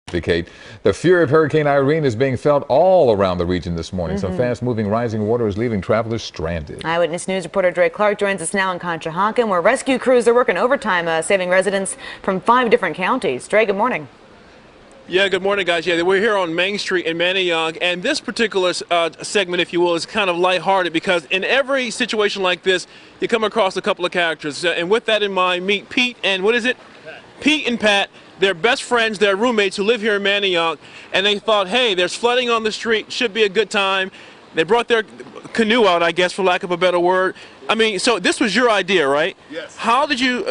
Indicate the fury of Hurricane Irene is being felt all around the region this morning. Some fast-moving rising water is leaving travelers stranded. Eyewitness News reporter Dre Clark joins us now in Conshohocken, where rescue crews are working overtime, saving residents from 5 different counties. Dre, good morning. Yeah, good morning, guys. Yeah, we're here on Main Street in Manayunk, and this particular segment, if you will, is kind of lighthearted because in every situation like this, you come across a couple of characters. And with that in mind, meet Pete and what is it? Pete and Pat. They're best friends, they're roommates who live here in Manayunk, and they thought, hey, there's flooding on the street, should be a good time. They brought their canoe out, I guess, for lack of a better word. I mean, so this was your idea, right? Yes. How did you,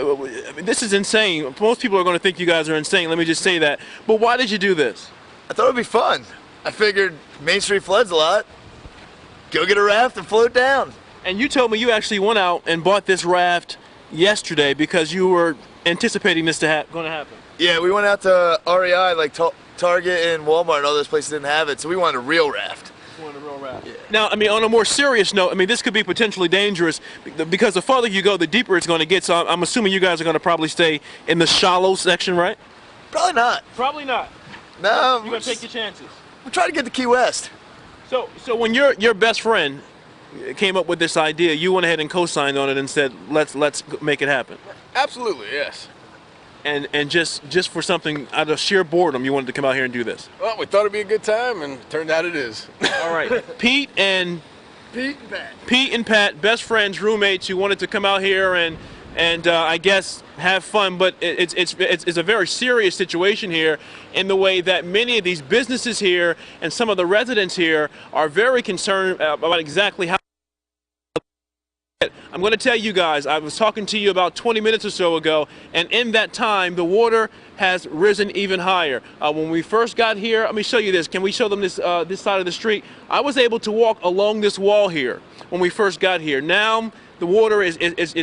this is insane. Most people are going to think you guys are insane, let me just say that. But why did you do this? I thought it would be fun. I figured Main Street floods a lot. Go get a raft and float down. And you told me you actually went out and bought this raft yesterday because you were anticipating this to going to happen. Yeah, we went out to REI, like Target and Walmart and all those places didn't have it, so we wanted a real raft. Yeah. Now, I mean, on a more serious note, I mean, this could be potentially dangerous because the farther you go, the deeper it's going to get. So I'm assuming you guys are going to probably stay in the shallow section, right? Probably not. Probably not. No. You're going to take your chances. We're trying to get to Key West. So when your best friend came up with this idea, you went ahead and co-signed on it and said, let's make it happen. Absolutely, yes. And just for something out of sheer boredom, you wanted to come out here and do this. Well, we thought it'd be a good time, and it turned out it is. All right, Pete and Pat, best friends, roommates, who wanted to come out here and I guess have fun, but it's a very serious situation here in the way that many of these businesses here and some of the residents here are very concerned about exactly how. I'm going to tell you guys, I was talking to you about 20 minutes or so ago, and in that time, the water has risen even higher. When we first got here, let me show you this. Can we show them this side of the street? I was able to walk along this wall here when we first got here. Now, the water is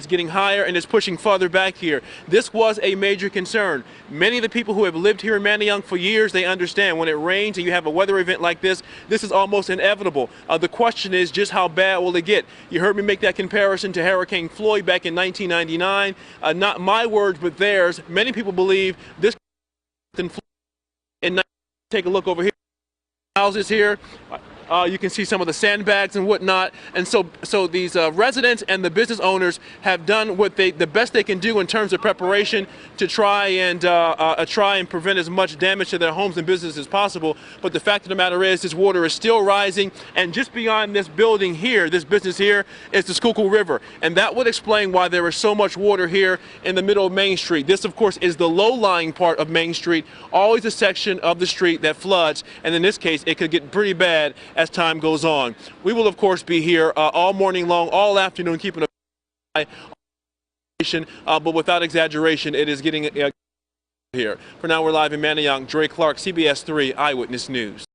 getting higher and it's pushing farther back here. This was a major concern. Many of the people who have lived here in Manayunk for years, they understand when it rains and you have a weather event like this is almost inevitable. The question is just how bad will it get? You heard me make that comparison to Hurricane Floyd back in 1999. Not my words, but theirs. Many people believe this can flood in. Take a look over here. Houses here. You can see some of the sandbags and whatnot, and so these residents and the business owners have done what the best they can do in terms of preparation to try and prevent as much damage to their homes and businesses as possible. But the fact of the matter is, this water is still rising, and just beyond this building here, this business here, is the Schuylkill River, and that would explain why there is so much water here in the middle of Main Street. This, of course, is the low-lying part of Main Street, always a section of the street that floods, and in this case, it could get pretty bad as time goes on. We will, of course, be here all morning long, all afternoon, keeping an eye on but without exaggeration, it is getting here. For now, we're live in Manayunk. Dre Clark, CBS 3 Eyewitness News.